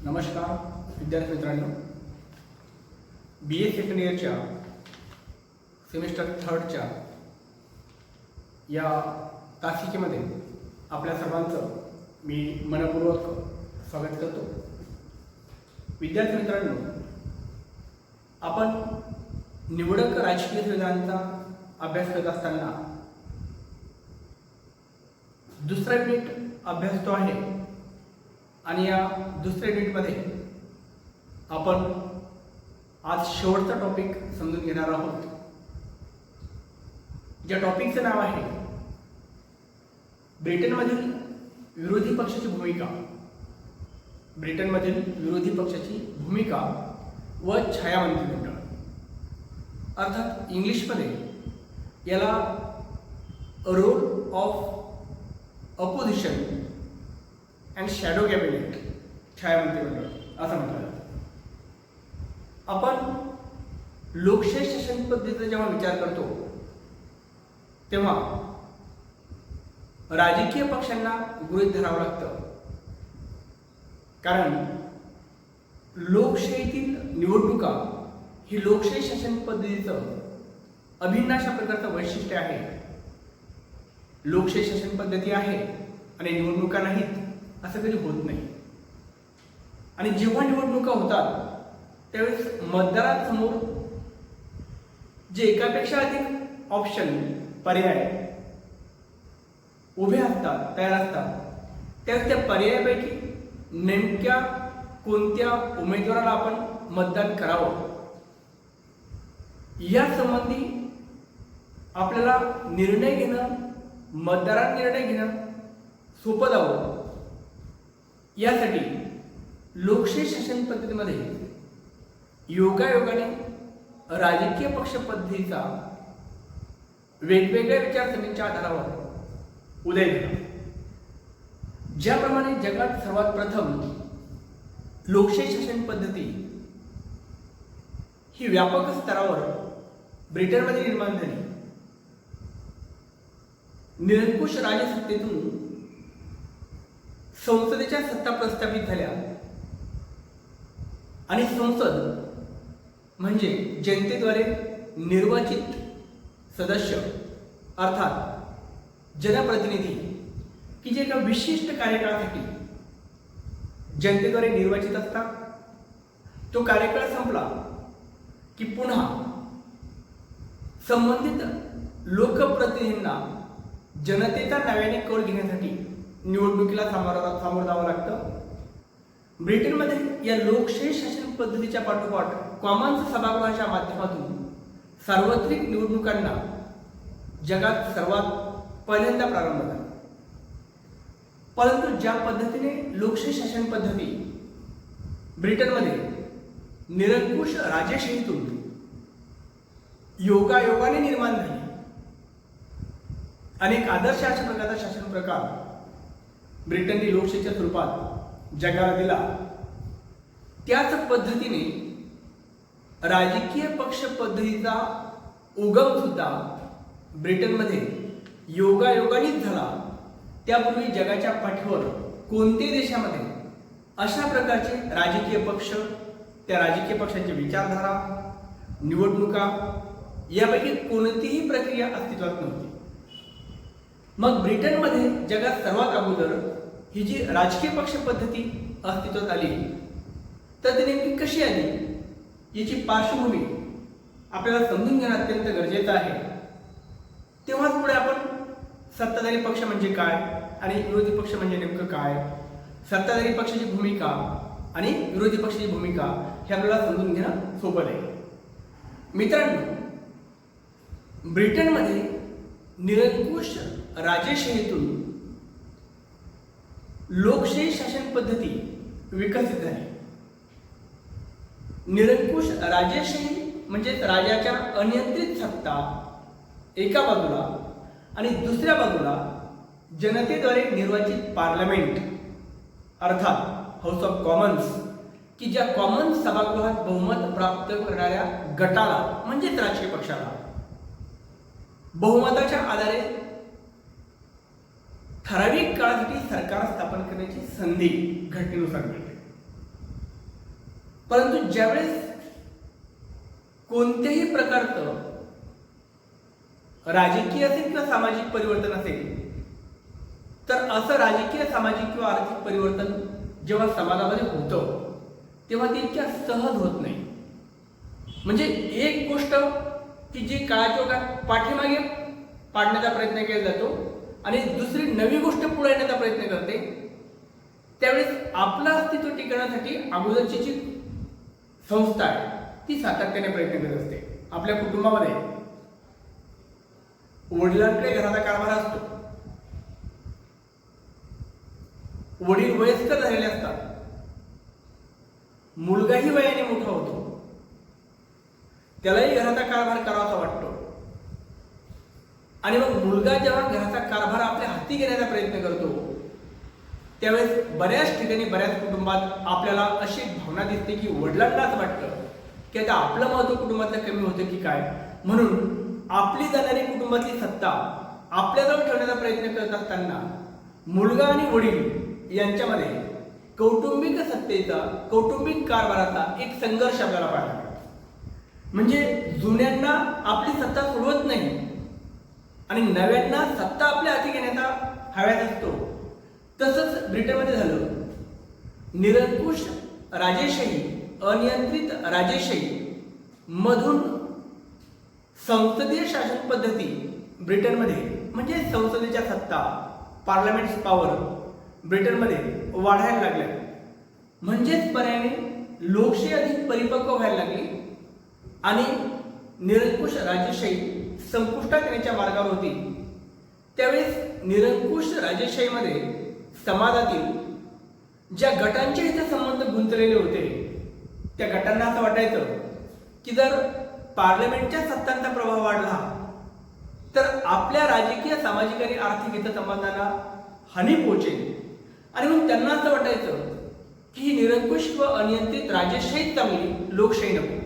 नमस्कार विद्यार्थी मित्रांनो, बी ए सेकंड इयरच्या सेमिस्टर 3च्या या तासिकेमध्ये आपल्या सर्वांचं मी मनपूर्वक स्वागत करतो. विद्यार्थी मित्रांनो, आपण निवडक राजकीय सुविधांचा अभ्यास करत असताना दुसरा युनिट अभ्यासतो आहे आणि या दुसऱ्या युनिटमध्ये आपण आज शेवटचा टॉपिक समजून घेणार आहोत. ज्या टॉपिकचं नाव आहे ब्रिटनमधील विरोधी पक्षाची भूमिका. ब्रिटनमधील विरोधी पक्षाची भूमिका व छाया मंत्रिमंडळ, अर्थात इंग्लिशमध्ये याला role of opposition and shadow cabinet, छाया मंत्रिमंडळ असं म्हटलं जातं. आपण लोकशाही शासन पद्धतीचा जेव्हा विचार करतो तेव्हा राजकीय पक्षांना गृहीत धरावं लागतं, कारण लोकशाहीतील निवडणुका ही लोकशाही शासन पद्धतीचं अभिन्न अशा प्रकारचं वैशिष्ट्य आहे. लोकशाही शासन पद्धती आहे आणि निवडणुका नाहीत असं कधी होत नाही. आणि जेव्हा निवडणुका होतात त्यावेळेस मतदारांसमोर जे एकापेक्षा अधिक ऑप्शन, पर्याय उभे असतात, तयार असतात, त्यावेळेस त्या पर्यायापैकी नेमक्या कोणत्या उमेदवाराला आपण मतदान करावं या संबंधी आपल्याला निर्णय घेणं, मतदारांना निर्णय घेणं सोपं जावं यासाठी लोकशाही शासन पद्धतीमध्ये योगायोगाने राजकीय पक्ष पद्धतीचा वेगवेगळ्या विचारसरणीच्या आधारावर उदय झाला. ज्याप्रमाणे जगात सर्वात प्रथम लोकशाही शासन पद्धती ही व्यापक स्तरावर ब्रिटनमध्ये निर्माण झाली. निरंकुश राजसत्तेतून संसदेच्या सत्ता प्रस्थापित झाल्या आणि संसद म्हणजे जनतेद्वारे निर्वाचित सदस्य, अर्थात जनप्रतिनिधी, की जे एका विशिष्ट कार्यकाळासाठी जनतेद्वारे निर्वाचित असतात. तो कार्यकाळ संपला की पुन्हा संबंधित लोकप्रतिनिधींना जनतेचा नव्याने कौल घेण्यासाठी निवडणुकीला सामोरं जावं लागतं. ब्रिटनमध्ये या लोकशाही शासन पद्धतीच्या पाठोपाठ कॉमन्स सभागृहाच्या माध्यमातून सार्वत्रिक निवडणुकांना जगात सर्वात पहिल्यांदा प्रारंभ झाला. परंतु ज्या पद्धतीने लोकशाही शासन पद्धती ब्रिटनमध्ये निरंकुश राजेशाहीतून योगायोगाने निर्माण झाली, अनेक आदर्श अशा प्रकारचा शासन प्रकार ब्रिटनने लोकशाहीच्या स्वरूपात जगाला दिला, त्याच पद्धतीने राजकीय पक्ष पद्धतीचा उगम सुद्धा ब्रिटनमध्ये योगायोगानेच झाला. त्यापूर्वी जगाच्या पाठीवर कोणत्याही देशामध्ये अशा प्रकारचे राजकीय पक्ष, त्या राजकीय पक्षांची विचारधारा, निवडणुका यापैकी कोणतीही प्रक्रिया अस्तित्वात नव्हती. मग ब्रिटनमध्ये जगात सर्वात अगोदर ही जी राजकीय पक्ष पद्धती अस्तित्वात आली तर ती नेमकी कशी आली याची पार्श्वभूमी आपल्याला समजून घेणं अत्यंत गरजेचं आहे. तेव्हाच पुढे आपण सत्ताधारी पक्ष म्हणजे काय आणि विरोधी पक्ष म्हणजे नेमकं काय, सत्ताधारी पक्षाची भूमिका आणि विरोधी पक्षाची भूमिका हे आपल्याला समजून घेणं सोपं आहे. मित्रांनो, ब्रिटनमध्ये निरंकुश राजेशाहीतून लोकशाही शासन पद्धती विकसित झाली. निरंकुश राजेशाही म्हणजे राजाच्या अनियंत्रित सत्ता एका बाजूला आणि दुसऱ्या बाजूला जनतेद्वारे निर्वाचित पार्लमेंट, अर्थात हाऊस ऑफ कॉमन्स, की ज्या कॉमन्स सभागृहात बहुमत प्राप्त करणाऱ्या गटाला म्हणजेच राजकीय पक्षाला बहुमताच्या आधारे ठराविक काळासाठी सरकार स्थापन करण्याची संधी घटनेनुसार मिळते. परंतु ज्यावेळेस कोणत्याही प्रकारचं राजकीय असेल किंवा सामाजिक परिवर्तन असेल, तर असं राजकीय, सामाजिक किंवा आर्थिक परिवर्तन जेव्हा समाजामध्ये होतं तेव्हा ते इतक्या सहज होत नाही. म्हणजे एक गोष्ट की जी काळाच्या ओघात पाठीमागे पाडण्याचा प्रयत्न केला जातो आणि दुसरी नवी गोष्ट पुढे येण्याचा प्रयत्न करते, त्यावेळेस आपलं अस्तित्व टिकवण्यासाठी अगोदरची जी संस्था आहे ती सातत्याने प्रयत्न करत असते. आपल्या कुटुंबामध्ये वडिलांकडे घराचा कारभार असतो, वडील वयस्कर झालेले असतात, मुलगाही वयाने मोठा होतो, त्यालाही घराचा कारभार करावासा वाटतो आणि मग मुलगा जेव्हा घराचा कारभार आपल्या हाती घेण्याचा प्रयत्न करतो त्यावेळेस बऱ्याच ठिकाणी, बऱ्याच कुटुंबात आपल्याला अशी भावना दिसते की वडिलांनाच वाटतं की आता आपलं महत्व कुटुंबातलं कमी होतं की काय, म्हणून आपली जाणारी कुटुंबातली सत्ता आपल्याजवळ ठेवण्याचा प्रयत्न करत असताना मुलगा आणि वडील यांच्यामध्ये कौटुंबिक सत्तेचा, कौटुंबिक कारभाराचा एक संघर्ष आपल्याला पाहायला मिळतो. म्हणजे जुन्यांना आपली सत्ता सोडवत नाही आणि नव्यांना सत्ता आपल्या हाती घेण्याचा हव्यास असतो. तसंच ब्रिटनमध्ये झालं. निरंकुश राजेशाही, अनियंत्रित राजेशाही मधून संसदीय शासन पद्धती ब्रिटनमध्ये, म्हणजे संसदेच्या सत्ता, पार्लमेंट्स पॉवर ब्रिटनमध्ये वाढायला लागल्या. म्हणजेच पर्यायाने लोकशाही अधिक परिपक्व व्हायला लागली आणि निरंकुश राजेशाही संपुष्टात येण्याच्या मार्गावर होती. त्यावेळेस निरंकुश राजेशाहीमध्ये समाजातील ज्या गटांचे इथे संबंध गुंतलेले होते त्या गटांना असं वाटायचं की जर पार्लमेंटच्या सत्तांचा प्रभाव वाढला तर आपल्या राजकीय, सामाजिक आणि आर्थिक हितसंबंधांना हानी पोहोचेल. आणि मग त्यांना असं वाटायचं की ही निरंकुश व अनियंत्रित राजेशाही चांगली, लोकशाही नको.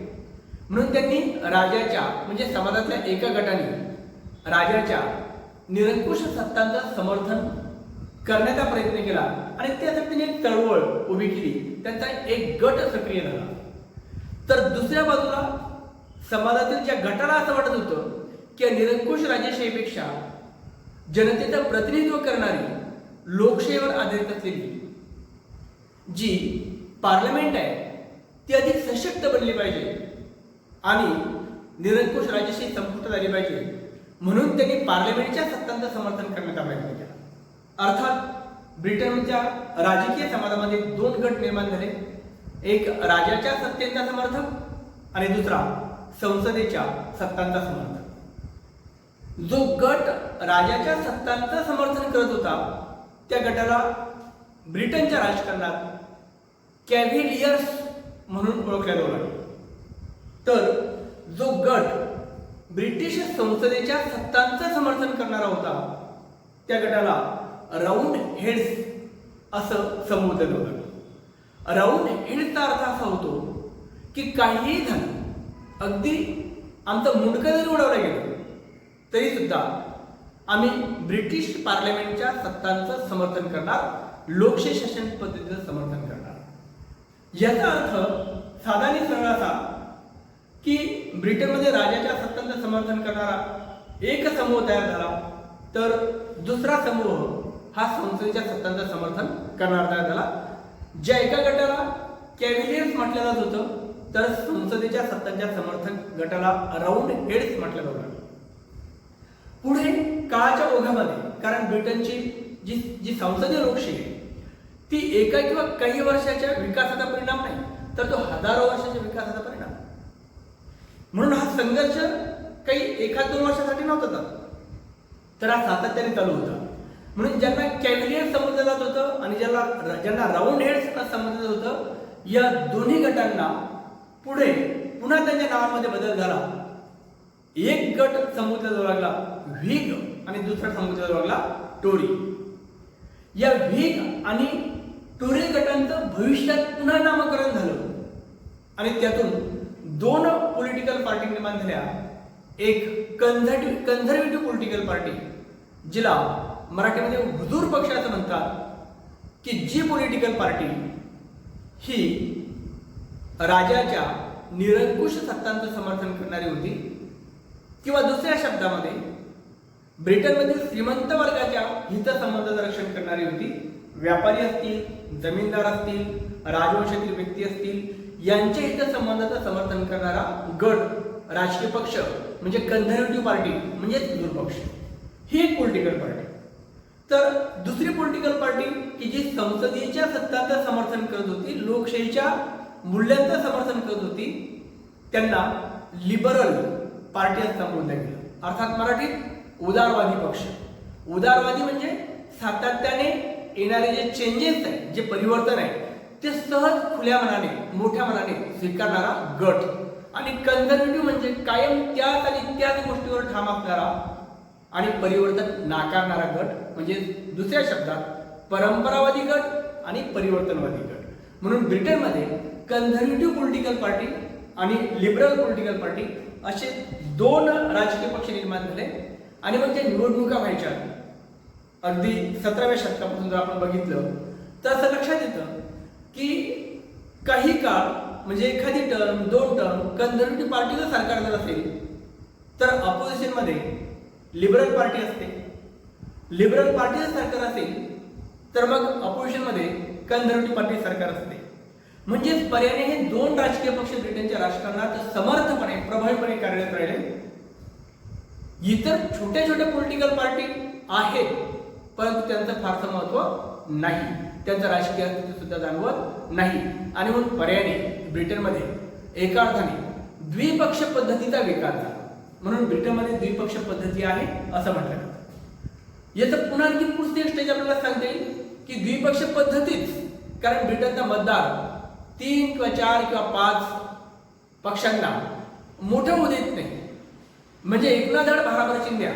म्हणून त्यांनी राजाच्या, म्हणजे समाजातल्या एका गटाने राजाच्या निरंकुश सत्तांचं समर्थन करण्याचा प्रयत्न केला आणि त्यासाठी त्यांनी एक चळवळ उभी केली. त्यांचा एक गट सक्रिय झाला. तर दुसऱ्या बाजूला समाजातील ज्या गटाला असं वाटत होतं की निरंकुश राजेशाहीपेक्षा जनतेचं प्रतिनिधित्व करणारी, लोकशाहीवर आधारित असलेली जी पार्लमेंट आहे ती अधिक सशक्त बनली पाहिजे आणि निरंकुश राजेशाही संपुष्टात आली पाहिजे, म्हणून त्यांनी पार्लमेंटच्या सत्तांचं समर्थन करण्याचा प्रयत्न केला. अर्थात ब्रिटनच्या राजकीय समाजामध्ये दोन गट निर्माण झाले. एक राजाच्या सत्तेचा समर्थक आणि दुसरा संसदेच्या सत्तांचा समर्थक. जो गट राजाच्या सत्तांचं समर्थन करत होता त्या गटाला ब्रिटनच्या राजकारणात कॅव्हेलियर्स म्हणून ओळखल्या जाऊ लागले. तर जो गट ब्रिटिश संसदेच्या सत्तांचं समर्थन करणारा होता त्या गटाला राऊंड हेड्स असं संबोधलं जाऊ लागलं. राऊंड हेडचा अर्थ असा होतो की काहीही झालं, अगदी आमचं मुंडकं जरी उडवलं गेलं तरी सुद्धा आम्ही ब्रिटिश पार्लमेंटच्या सत्तांचं समर्थन करणार, लोकशाही शासन पद्धतीचं समर्थन करणार. याचा अर्थ साधा आणि सरळ असा की ब्रिटनमध्ये राजाच्या सत्तांचं समर्थन करणारा एक समूह तयार झाला, तर दुसरा समूह हा संसदेच्या सत्तांचं समर्थन करणारा तयार झाला. ज्या एका गटाला कॅव्हेलियर्स म्हटलं जात होतं तर संसदेच्या सत्तांच्या समर्थक गटाला राऊंड हेड्स म्हटलं जाऊ लागलं. पुढे काळाच्या ओघामध्ये, कारण ब्रिटनची जी संसदीय लोकशाही आहे ती एका किंवा काही वर्षाच्या विकासाचा परिणाम नाही, तर तो हजारो वर्षाच्या विकासाचा परिणाम. म्हणून हा संघर्ष काही एखाद 2 वर्षासाठी नव्हता, तर हा सातत्याने चालू होता. म्हणून ज्यांना कॅव्हेलियर्स समजलं जात होतं आणि ज्यांना राऊंड हेड्स समजलं जात होतं, या दोन्ही गटांना पुढे पुन्हा त्यांच्या नावामध्ये बदल झाला. एक गट संबोधला जाऊ लागला व्हिग आणि दुसरा संबोधला जाऊ लागला टोरी. या व्हिग आणि टोरी गटांचं भविष्यात पुन्हा नामकरण झालं आणि त्यातून 2 पॉलिटिकल पार्टी निर्माण झाल्या. एक कन्झर्वेटिव्ह पॉलिटिकल पार्टी, जिला मराठीमध्ये हुजूर पक्ष असं म्हणतात, की जी पॉलिटिकल पार्टी ही राजाच्या निरंकुश सत्तांचं समर्थन करणारी होती, किंवा दुसऱ्या शब्दामध्ये ब्रिटनमधील श्रीमंत वर्गाच्या हितसंबंधाचं रक्षण करणारी होती. व्यापारी असतील, जमीनदार असतील, राजवंशातील व्यक्ती असतील, यांच्या हितसंबंधाचं समर्थन करणारा गट, राजकीय पक्ष म्हणजे कन्झर्वेटिव्ह पार्टी म्हणजे मजूर पक्ष, ही एक पॉलिटिकल पार्टी. तर दुसरी पॉलिटिकल पार्टी की जी संसदीच्या सत्तांचं समर्थन करत होती, लोकशाहीच्या मूल्यांचं समर्थन करत होती, त्यांना लिबरल पार्टी असं संबोधलं गेलं. अर्थात मराठीत उदारवादी पक्ष. उदारवादी म्हणजे सातत्याने येणारे जे चेंजेस आहेत, जे परिवर्तन आहे ते सहज खुल्या मनाने, मोठ्या मनाने स्वीकारणारा गट. आणि कन्झर्वेटिव्ह म्हणजे कायम त्याच आणि त्याच गोष्टीवर ठाम असणारा आणि परिवर्तन नाकारणारा गट, म्हणजे दुसऱ्या शब्दात परंपरावादी गट आणि परिवर्तनवादी गट. म्हणून ब्रिटनमध्ये कन्झर्वेटिव्ह पॉलिटिकल पार्टी आणि लिबरल पॉलिटिकल पार्टी असे दोन राजकीय पक्ष निर्माण झाले. आणि मग ज्या निवडणुका व्हायच्या अगदी 17व्या शतकापासून जर आपण बघितलं तर असं लक्षात येतं की काही काळ म्हणजे एखादी टर्म, दोन टर्म कन्झर्वेटिव्ह पार्टीचं सरकार जर असेल तर अपोजिशनमध्ये लिबरल पार्टी असते. लिबरल पार्टीचं सरकार असेल तर मग अपोजिशनमध्ये कन्झर्वेटिव्ह पार्टी सरकार असते. म्हणजेच पर्यायाने हे दोन राजकीय पक्ष ब्रिटनच्या राजकारणात समर्थपणे, प्रभावीपणे कार्यरत राहिले. इतर छोट्या छोट्या पॉलिटिकल पार्टी आहेत, परंतु त्यांचं फारसं महत्व नाही, त्यांचं राजकीय अस्तित्व सुद्धा जाणवत नाही. आणि म्हणून पर्यायाने ब्रिटनमध्ये एका अर्थाने द्विपक्ष पद्धतीचा विकास झाला. म्हणून ब्रिटनमध्ये द्विपक्ष पद्धती आहे असं म्हटलं जातं. याचं पुन्हा आणखी पुढची स्टेज आपल्याला सांगता येईल की द्विपक्ष पद्धतीच, कारण ब्रिटनचा मतदार 3 किंवा 4 किंवा 5 पक्षांना मोठं होऊ देत नाही. म्हणजे एकला धड भाराभर चिंध्या,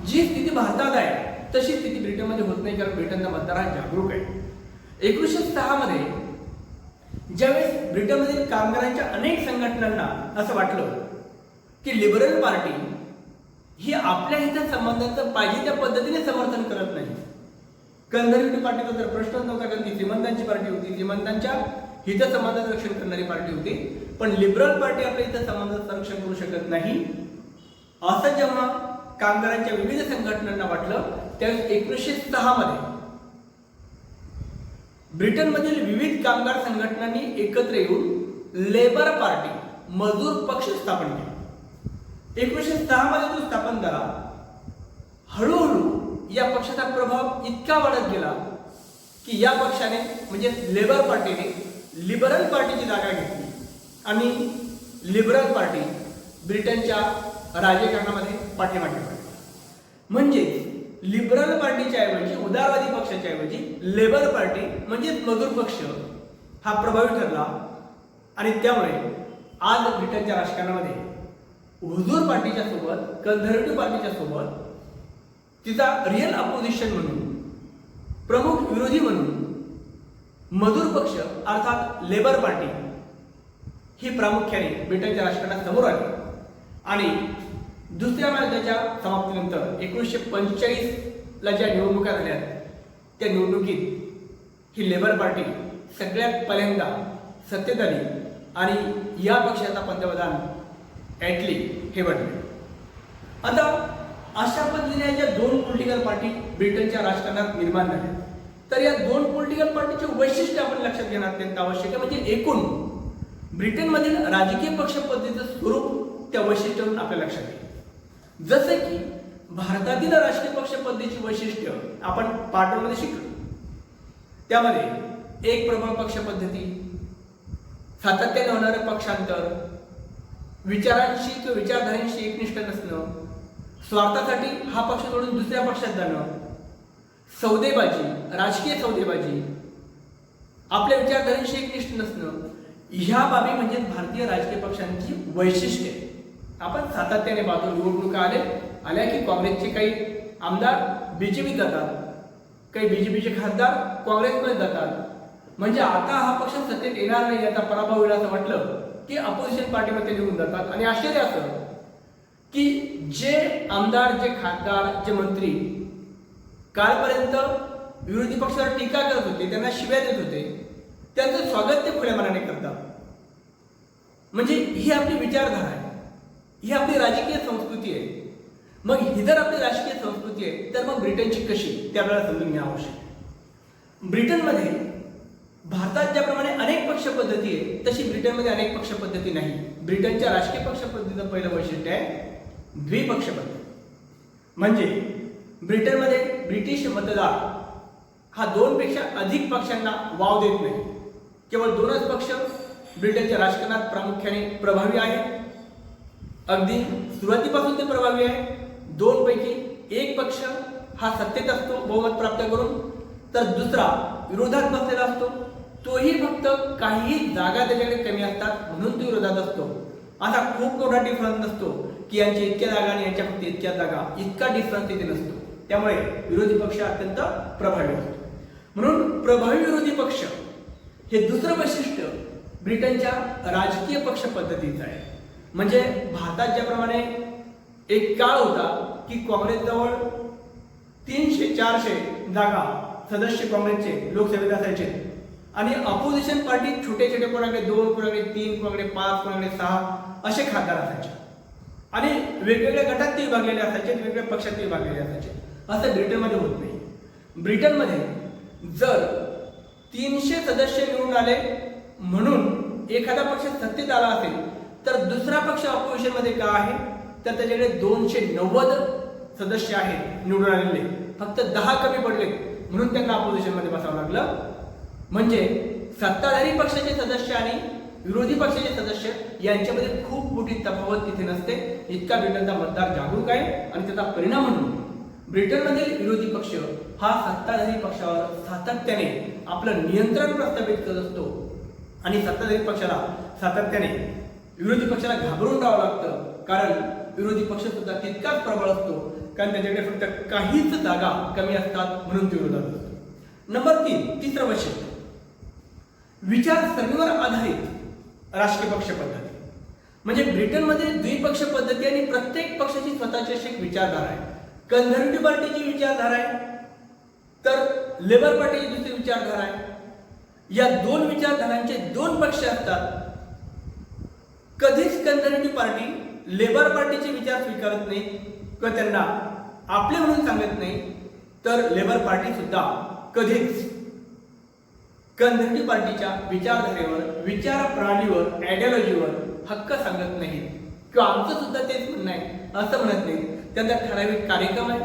जी स्थिती भारतात आहे तशी स्थिती ब्रिटनमध्ये होत नाही, कारण ब्रिटनचा मतदार हा जागरूक आहे. 1906 मध्ये ज्यावेळेस ब्रिटनमधील कामगारांच्या अनेक संघटनांना असं वाटलं की लिबरल पार्टी ही आपल्या हितसंबंधांचं पाहिजे त्या पद्धतीने समर्थन करत नाही. कन्झर्वेटिव्ह पार्टीचा तर प्रश्नच नव्हता, कारण ती श्रीमंतांची पार्टी होती, श्रीमंतांच्या हितसंबंधाचं रक्षण करणारी पार्टी होती. पण लिबरल पार्टी आपल्या हितसंबंधाचं रक्षण करू शकत नाही असं जेव्हा कामगारांच्या विविध संघटनांना वाटलं, त्यावेळेस 1906 मध्ये ब्रिटनमधील विविध कामगार संघटनांनी एकत्र येऊन लेबर पार्टी, मजूर पक्ष स्थापन केला. 1906 मध्ये तो स्थापन झाला. हळूहळू या पक्षाचा प्रभाव इतका वाढत गेला की या पक्षाने म्हणजे लेबर पार्टीने लिबरल पार्टीची जागा घेतली आणि लिबरल पार्टी ब्रिटनच्या राजकारणामध्ये पाठीमागे पडली. म्हणजे लिबरल पार्टीच्या ऐवजी, उदारवादी पक्षाच्या ऐवजी लेबर पार्टी म्हणजे मजूर पक्ष हा प्रभावी ठरला. आणि त्यामुळे आज ब्रिटनच्या राजकारणामध्ये हुजूर पार्टीच्या सोबत, कन्झर्वेटिव्ह पार्टीच्या सोबत तिचा रिअल अपोजिशन म्हणून, प्रमुख विरोधी म्हणून मजूर पक्ष अर्थात लेबर पार्टी ही प्रामुख्याने ब्रिटनच्या राजकारणात समोर आली. आणि दुसऱ्या महायुद्धाच्या समाप्तीनंतर 1945ला ज्या निवडणुका झाल्या त्या निवडणुकीत ही लेबर पार्टी सगळ्यात पहिल्यांदा सत्तेत आली आणि या पक्षाचा पंतप्रधान ॲटली हे बनले. आता अशा पद्धतीने ज्या दोन पॉलिटिकल पार्टी ब्रिटनच्या राजकारणात निर्माण झाल्या, तर या दोन पॉलिटिकल पार्टीचे वैशिष्ट्य आपण लक्षात घेणं अत्यंत आवश्यक आहे. म्हणजे एकूण ब्रिटनमधील राजकीय पक्ष पद्धतीचं स्वरूप त्या वैशिष्ट्यावरून आपल्या लक्षात येईल. जसे की भारतातील राजकीय पक्ष पद्धतीची वैशिष्ट्य आपण पार्ट 1 मध्ये शिकलो. त्यामध्ये एक प्रबळ पक्ष पद्धती, सातत्याने होणारे पक्षांतर, विचारांशी किंवा विचारधारांशी एकनिष्ठ नसणं, स्वार्थासाठी हा पक्ष सोडून दुसऱ्या पक्षात जाणं, सौदेबाजी, राजकीय सौदेबाजी, आपल्या विचारधारांशी एकनिष्ठ नसणं, ह्या बाबी म्हणजे भारतीय राजकीय पक्षांची वैशिष्ट्ये. आपण सातत्याने पाहतो, निवडणुका आल्या की काँग्रेसचे काही आमदार बीजेपीत जातात, काही बीजेपीचे खासदार काँग्रेसमध्ये जातात. म्हणजे आता हा पक्ष सत्तेत येणार नाही, याचा पराभव होईल असं वाटलं की अपोजिशन पार्टीमध्ये निघून जातात. आणि आश्चर्य असं की जे आमदार, जे खासदार, जे मंत्री कालपर्यंत विरोधी पक्षावर टीका करत होते, त्यांना शिव्या देत होते, त्यांचं स्वागत ते खुल्या मनाने करतात. म्हणजे ही आपली विचारधारा आहे, ही आपली राजकीय संस्कृती आहे. मग ही जर आपली राजकीय संस्कृती आहे तर मग ब्रिटनची कशी ते आपल्याला समजून घेणं आवश्यक आहे. ब्रिटनमध्ये भारतात ज्याप्रमाणे अनेक पक्ष पद्धती आहे तशी ब्रिटनमध्ये अनेक पक्ष पद्धती नाही. ब्रिटनच्या राजकीय पक्ष पद्धतीचं पहिलं वैशिष्ट्य आहे द्विपक्ष पद्धती. म्हणजे ब्रिटनमध्ये ब्रिटिश मतदार हा 2 पेक्षा अधिक पक्षांना वाव देत नाही. केवळ 2च पक्ष ब्रिटनच्या राजकारणात प्रामुख्याने प्रभावी आहेत. अगदी सुरुवातीपासून ते प्रभावी आहे. 2 पैकी एक पक्ष हा सत्तेत असतो बहुमत प्राप्त करून, तर दुसरा विरोधात बसलेला असतो. तोही फक्त काही जागा त्याच्याकडे कमी असतात म्हणून तो विरोधात असतो. असा खूप मोठा डिफरन्स नसतो की यांच्या इतक्या जागा आणि यांच्या फक्त इतक्या जागा, इतका डिफरन्स तिथे नसतो. त्यामुळे विरोधी पक्ष अत्यंत प्रभावी असतो. म्हणून प्रभावी विरोधी पक्ष हे दुसरं वैशिष्ट्य ब्रिटनच्या राजकीय पक्ष पद्धतीचं आहे. म्हणजे भारतात ज्याप्रमाणे एक काळ होता की काँग्रेसजवळ 300-400 जागा सदस्य काँग्रेसचे लोकसभेत असायचे आणि अपोजिशन पार्टी छोटे छोटे, कोणाकडे 2, कोणाकडे 3, कोणाकडे 5, कोणाकडे 6 असे खासदार असायचे आणि वेगवेगळ्या गटात ते विभागलेले असायचे, वेगवेगळ्या पक्षात ते विभागलेले असायचे. असं ब्रिटनमध्ये होत नाही. ब्रिटनमध्ये जर 300 सदस्य निवडून आले म्हणून एखादा पक्ष सत्तेत आला असेल तर दुसरा पक्ष अपोजिशन मध्ये का आहे तर त्याच्याकडे 290 सदस्य आहेत निवडून आलेले, फक्त 10 कमी पडले म्हणून त्यांना अपोजिशन मध्ये बसावं लागलं. म्हणजे सत्ताधारी पक्षाचे सदस्य आणि विरोधी पक्षाचे सदस्य यांच्यामध्ये खूप मोठी तफावत तिथे नसते. इतका ब्रिटनचा मतदार जागरूक आहे आणि त्याचा परिणाम म्हणून ब्रिटनमधील विरोधी पक्ष हा सत्ताधारी पक्षावर सातत्याने आपलं नियंत्रण प्रस्थापित करत असतो आणि सत्ताधारी पक्षाला सातत्याने विरोधी पक्षाला घाबरून राहावं लागतं. कारण विरोधी पक्ष सुद्धा तितकाच प्रबळ असतो, कारण त्याच्याकडे फक्त काहीच जागा कमी असतात म्हणून ते विरोधात असतो. नंबर 3, तिसरं वैशिष्ट्य विचारसरणीवर आधारित राजकीय पक्ष पद्धती. म्हणजे ब्रिटनमध्ये द्विपक्ष पद्धती आणि प्रत्येक पक्षाची स्वतःची अशी एक विचारधारा आहे. कन्झर्वेटिव्ह पार्टीची विचारधारा आहे तर लेबर पार्टीची दुसरी विचारधारा आहे. या 2 विचारधारांचे 2 पक्ष असतात. कधीच कन्झर्वेटिव्ह पार्टी लेबर पार्टीचे विचार स्वीकारत नाही किंवा त्यांना आपले म्हणून सांगत नाही, तर लेबर पार्टी सुद्धा कधीच कन्झर्वेटिव्ह पार्टीच्या विचारधारेवर, विचार प्रणालीवर, आयडिओलॉजीवर हक्क सांगत नाही किंवा आमचं सुद्धा तेच म्हणणं आहे असं म्हणत नाही. त्यांचा ठराविक कार्यक्रम आहे,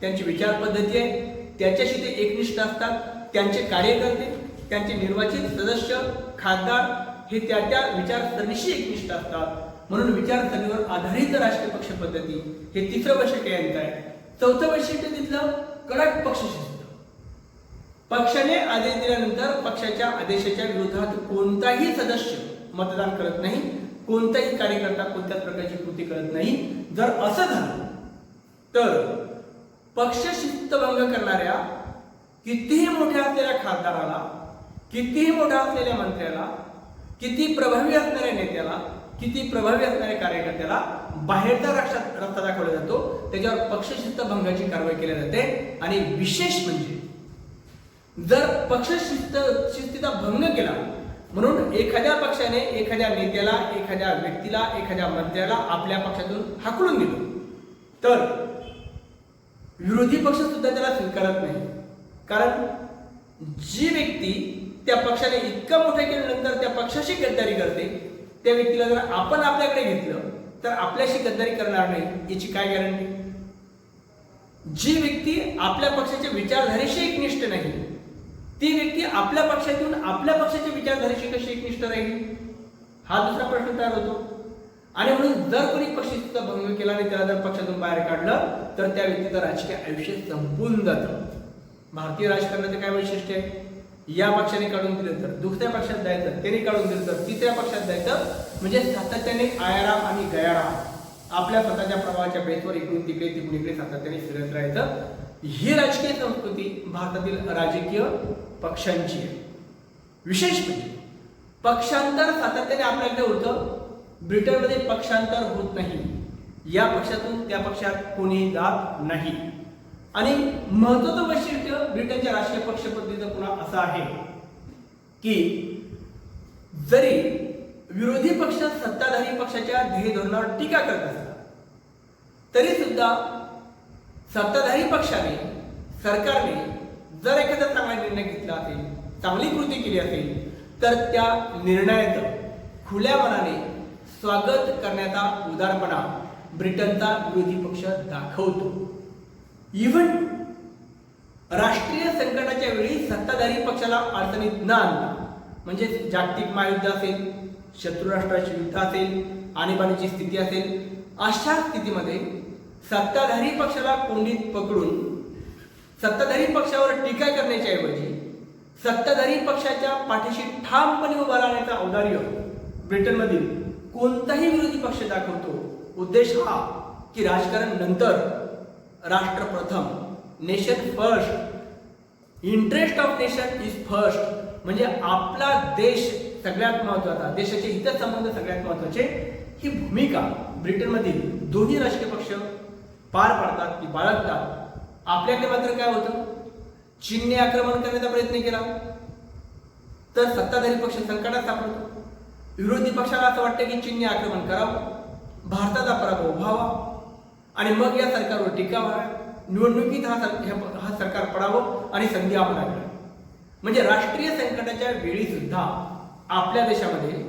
त्यांची विचार पद्धती आहे, त्याच्याशी ते एकनिष्ठ असतात. त्यांचे कार्यकर्ते, त्यांचे निर्वाचित सदस्य, खासदार हे त्या त्या विचारसरणीशी एकनिष्ठ असतात. म्हणून विचारसरणीवर आधारित राजकीय पक्ष पद्धती हे तिसरं वैशिष्ट्य यांचं आहे. चौथं वैशिष्ट्य तिथलं कडक पक्षशिस्त. पक्षाने आदेश दिल्यानंतर पक्षाच्या आदेशाच्या विरोधात कोणताही सदस्य मतदान करत नाही, कोणताही कार्यकर्ता कोणत्याच प्रकारची कृती करत नाही. जर असं झालं तर पक्षशिस्त भंग करणाऱ्या कितीही मोठ्या असलेल्या खासदाराला, कितीही मोठ्या असलेल्या मंत्र्याला, किती प्रभावी असणाऱ्या नेत्याला, किती प्रभावी असणाऱ्या कार्यकर्त्याला बाहेरचा रस्ता दाखवला जातो. त्याच्यावर पक्षशिस्त भंगाची कारवाई केली जाते. आणि विशेष म्हणजे जर पक्षशिस्तीचा भंग केला म्हणून एखाद्या पक्षाने एखाद्या नेत्याला, एखाद्या व्यक्तीला, एखाद्या मंत्र्याला आपल्या पक्षातून हाकलून दिलं तर विरोधी पक्ष सुद्धा त्याला स्वीकारत नाही. कारण जी व्यक्ती त्या पक्षाने इतकं मोठं केल्यानंतर त्या पक्षाशी गद्दारी करते, त्या व्यक्तीला जर आपण आपल्याकडे घेतलं तर आपल्याशी गद्दारी करणार नाही याची काय गॅरंटी? जी व्यक्ती आपल्या पक्षाच्या विचारधारेशी एकनिष्ठ नाही ती व्यक्ती आपल्या पक्षातून आपल्या पक्षाच्या विचारधारेशी कशी एकनिष्ठ राहील हा दुसरा प्रश्न तयार होतो. आणि म्हणून जर कोणी पक्षशिस्तीचा भंग केला आणि त्याला जर पक्षातून बाहेर काढलं तर त्या व्यक्तीचं राजकीय आयुष्य संपून जातं. भारतीय राजकारणाचं काय वैशिष्ट्य आहे? या पक्षाने काढून दिलं तर दुसऱ्या पक्षात जायचं, त्याने काढून दिलं तर तिसऱ्या पक्षात जायचं. म्हणजे सातत्याने आयाराम आणि गयाराम आपल्या स्वतःच्या प्रभावाच्या बेसवर इकडून तिकडे तिकडून इकडे सातत्याने फिरत राहायचं. ही राजकीय संस्कृती भारतातील राजकीय पक्षांची आहे. विशेष म्हणजे पक्षांतर सातत्याने आपल्याकडे होतं. ब्रिटनमध्ये पक्षांतर होत नाही. या पक्षातून त्या पक्षात कोणी जात नाही. आणि महत्त्वाचं वैशिष्ट्य ब्रिटनच्या राजकीय पक्ष पद्धतीचं पुन्हा असं आहे की जरी विरोधी पक्ष पक्ष सत्ताधारी पक्षाच्या ध्येय धोरणावर टीका करत असला तरी सुद्धा सत्ताधारी पक्षाने, सरकारने जर एखादा चांगला निर्णय घेतला असेल, चांगली कृती केली असेल, तर त्या निर्णयाचं खुल्या मनाने स्वागत करण्याचा उदारपणा ब्रिटनचा विरोधी पक्ष दाखवतो. इव्हन राष्ट्रीय संकटाच्या वेळी सत्ताधारी पक्षाला अडचणीत न आणता, म्हणजे जागतिक महायुद्ध असेल, शत्रुराष्ट्राची युद्ध असेल, आणीबाणीची स्थिती असेल, अशा स्थितीमध्ये सत्ताधारी पक्षाला कोंडीत पकडून सत्ताधारी पक्षावर टीका करण्याच्या ऐवजी सत्ताधारी पक्षाच्या पाठीशी ठामपणे उभा राहण्याचा औदार्य ब्रिटनमधील कोणताही विरोधी पक्ष दाखवतो. उद्देश हा की राजकारण नंतर, राष्ट्र प्रथम, nation first, interest of nation is first, म्हणजे आपला देश सगळ्यात महत्वाचा, देशाचे हितसंबंध सगळ्यात महत्वाचे, ही भूमिका ब्रिटनमधील दोन्ही राजकीय पक्ष पार पाडतात, ती बाळगतात. आपल्याकडे मात्र काय होतं, चीनने आक्रमण करण्याचा प्रयत्न केला तर सत्ताधारी पक्ष संकटात सापडतो. विरोधी पक्षाला असं वाटतं की चीनने आक्रमण करावं, भारताचा पराभव व्हावा आणि मग या सरकारवर टीका व्हावी, निवडणुकीत हा सरकार पडावं आणि संधी आम्हाला मिळावी. म्हणजे राष्ट्रीय संकटाच्या वेळी सुद्धा आपल्या देशामध्ये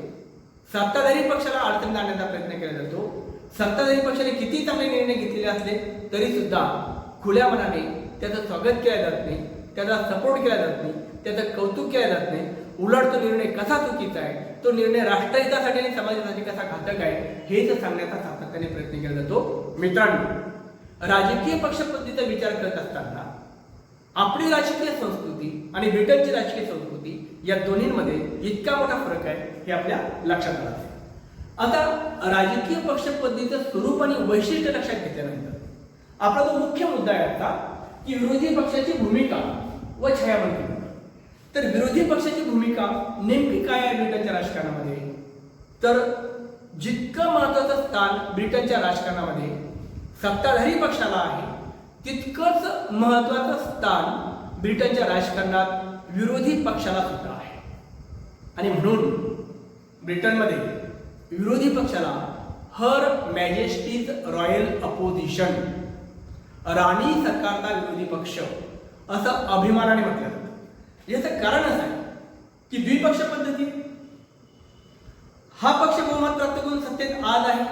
सत्ताधारी पक्षाला अडचण आणण्याचा प्रयत्न केला जातो. सत्ताधारी पक्षाने किती चांगले निर्णय घेतलेले असले तरी सुद्धा खुल्या मनाने त्याचं स्वागत केलं जात नाही, त्याचा सपोर्ट केला जात नाही, त्याचं कौतुक केलं जात नाही. उलट तो निर्णय कसा चुकीचा आहे, तो निर्णय राष्ट्रहितासाठी आणि समाजासाठी कसा घातक आहे, हेच सांगण्याचा सातत्याने प्रयत्न केला जातो. मित्रांनो, राजकीय पक्षपद्धतीचा विचार करत असताना आपली राजकीय संस्कृती आणि ब्रिटनची राजकीय संस्कृती या दोन्हीमध्ये इतका मोठा फरक आहे हे आपल्या लक्षात आलं असेल. आता राजकीय पक्षपद्धतीचं स्वरूप आणि वैशिष्ट्य लक्षात घेतल्यानंतर आपला जो मुख्य मुद्दा आहे आता की विरोधी पक्षाची भूमिका व छायामंत्री. तर विरोधी पक्षाची भूमिका नेमकी काय आहे ब्रिटनच्या राजकारणामध्ये, तर जितकं महत्वाचं स्थान ब्रिटनच्या राजकारणामध्ये सत्ताधारी पक्षाला आहे, तितकंच महत्वाचं स्थान ब्रिटनच्या राजकारणात विरोधी पक्षाला सुद्धा आहे. आणि म्हणून ब्रिटनमध्ये विरोधी पक्षाला हर मॅजेस्टीज रॉयल अपोजिशन, राणी सरकारचा विरोधी पक्ष असं अभिमानाने म्हटलं जातं. याचं कारण असं आहे की द्विपक्ष पद्धती, हा पक्ष बहुमत प्राप्त करून सत्तेत आज आहे,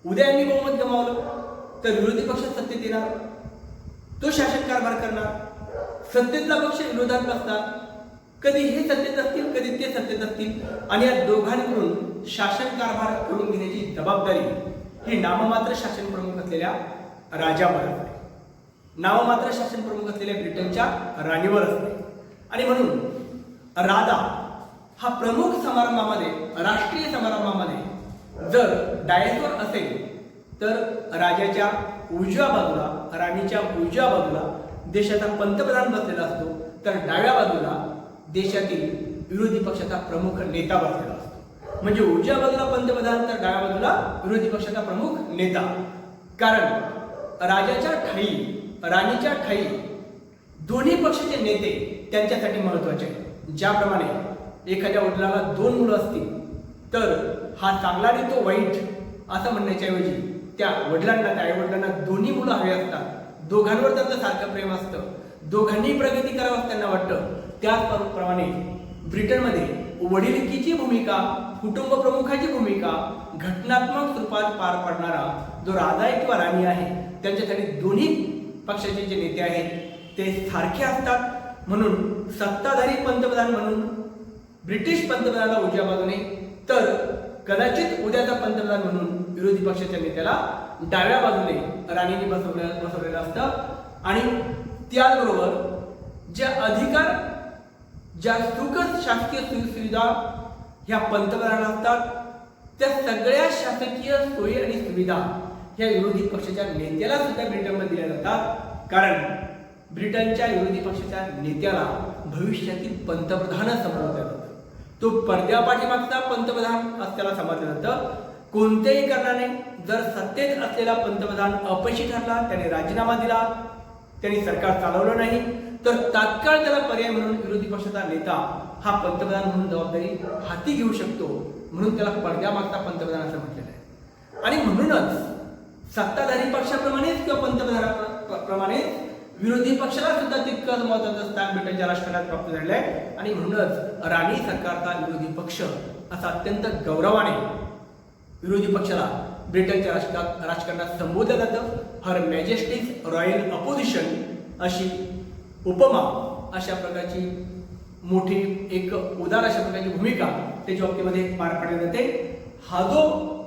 उद्या यांनी बहुमत गमावलं तर विरोधी पक्ष सत्तेत येणार, तो शासन कारभार करणार, सत्तेतला पक्ष विरोधात बसणार, कधी हे सत्तेत असतील कधी ते सत्तेत असतील आणि या दोघांकडून शासन कारभार करून घेण्याची जबाबदारी ही नाममात्र शासन प्रमुख असलेल्या राजावर असते, नाममात्र शासन प्रमुख असलेल्या ब्रिटनच्या राणीवर असते. आणि म्हणून राजा हा प्रमुख समारंभामध्ये, राष्ट्रीय समारंभामध्ये जर डायसवर असेल तर राजाच्या उजव्या बाजूला, राणीच्या उजव्या बाजूला देशाचा पंतप्रधान बसलेला असतो, तर डाव्या बाजूला देशातील विरोधी पक्षाचा प्रमुख नेता बसलेला असतो. म्हणजे उजव्या बाजूला पंतप्रधान तर डाव्या बाजूला विरोधी पक्षाचा प्रमुख नेता. कारण राजाच्या ठाई, राणीच्या ठाई दोन्ही पक्षाचे नेते त्यांच्यासाठी महत्वाचे आहेत. ज्याप्रमाणे एखाद्या वडिलाला 2 मुलं असतील तर हा चांगला आणि तो वाईट असं म्हणण्याच्या ऐवजी त्या वडिलांना, त्या आईवडिलांना दोन्ही मुलं हवी असतात, दोघांवर त्यांचं सारखं प्रेम असतं, दोघांनी प्रगती करावं असं त्यांना वाटतं. त्याचप्रमाणे ब्रिटनमध्ये वडिलकीची भूमिका, कुटुंब प्रमुखाची भूमिका घटनात्मक स्वरूपात पार पाडणारा जो राजा आहे किंवा राणी आहे, त्यांच्यासाठी दोन्ही पक्षाचे जे नेते आहेत ते सारखे असतात. म्हणून सत्ताधारी पंतप्रधान म्हणून ब्रिटिश पंतप्रधानाला उजव्या बाजूने, तर कदाचित उद्याचा पंतप्रधान म्हणून विरोधी पक्षाच्या नेत्याला डाव्या बाजूने राणीने बसवलेलं असतं. आणि त्याचबरोबर ज्या अधिकार, ज्या सुखद शासकीय सुविधा ह्या पंतप्रधानाला असतात, त्या सगळ्या शासकीय सोयी आणि सुविधा ह्या विरोधी पक्षाच्या नेत्याला सुद्धा ब्रिटनमध्ये दिल्या जातात. कारण ब्रिटनच्या विरोधी पक्षाच्या नेत्याला भविष्यातील पंतप्रधान समजलं जातं. तो पडद्यापाठीमागचा पंतप्रधान त्याला समजलं जातं. कोणत्याही कारणाने जर सत्तेत असलेला पंतप्रधान अपयशी ठरला, त्याने राजीनामा दिला, त्यांनी सरकार चालवलं नाही, तर तात्काळ त्याला पर्याय म्हणून विरोधी पक्षाचा नेता हा पंतप्रधान म्हणून जबाबदारी हाती घेऊ शकतो, म्हणून त्याला पडद्यामागचा पंतप्रधान असं म्हटलेलं आहे. आणि म्हणूनच सत्ताधारी पक्षाप्रमाणेच किंवा पंतप्रधानाप्रमाणे विरोधी पक्षाला सुद्धा तितकंच महत्वाचं स्थान ब्रिटनच्या राजकारणात प्राप्त झालेलं आहे. आणि म्हणूनच राणी सरकारचा विरोधी पक्ष असा अत्यंत गौरवाने विरोधी पक्षाला ब्रिटनच्या राजकारणात संबोधलं जातं. हर मॅजेस्टीज रॉयल अपोजिशन अशी उपमा, अशा प्रकारची मोठी एक उदार अशा प्रकारची भूमिका त्याच्या बाबतीमध्ये पार पाडली जाते. हा जो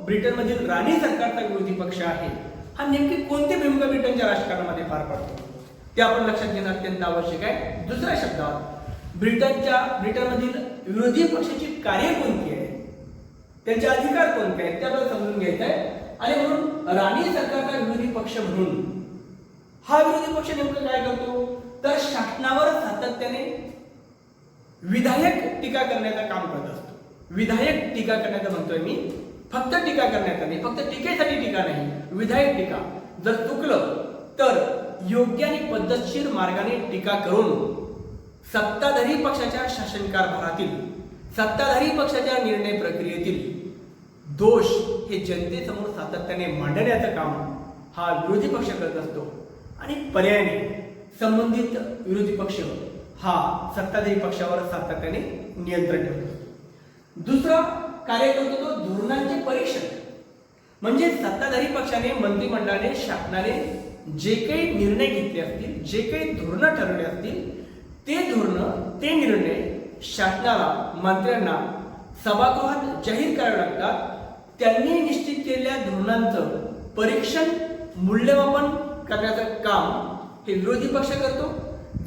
ब्रिटनमधील राणी सरकारचा विरोधी पक्ष आहे, हा नेमकी कोणती भूमिका ब्रिटनच्या राजकारणामध्ये पार पाडतो ते आपण लक्षात घेणं अत्यंत आवश्यक आहे. दुसऱ्या शब्दात ब्रिटनमधील विरोधी पक्षाची कार्य कोणती आहे, त्यांचे अधिकार कोणते आहेत ते आपल्याला समजून घ्यायचं आहे. आणि म्हणून राणी सरकारचा विरोधी पक्ष म्हणून हा विरोधी पक्ष नेमकं काय करतो, तर शासनावर सातत्याने विधायक टीका करण्याचं काम करत असतो. विधायक टीका करण्याचं म्हणतोय मी, फक्त टीका करण्याचं नाही, फक्त टीकेसाठी टीका नाही, विधायक टीका. जर चुकलं तर योग्य आणि पद्धतशीर मार्गाने टीका करून सत्ताधारी पक्षाच्या शासनकारभारातील, सत्ताधारी पक्षाच्या निर्णय प्रक्रियेतील दोष हे जनतेसमोर सातत्याने मांडण्याचं काम हा विरोधी पक्ष करत असतो. आणि पर्यायाने संबंधित विरोधी पक्ष हा सत्ताधारी पक्षावर सातत्याने नियंत्रण ठेवतो. दुसरा कार्य करतो तो धोरणांचे परीक्षण. म्हणजे सत्ताधारी पक्षाने, मंत्रिमंडळाने, शासनाने जे काही निर्णय घेतले असतील, जे काही धोरणं ठरवले असतील, ते धोरणं, ते निर्णय शासनाला, मंत्र्यांना सभागृहात जाहीर करावे लागतात. त्यांनी निश्चित केलेल्या धोरणांचं परीक्षण, मूल्यमापन करण्याचं काम हे विरोधी पक्ष करतो.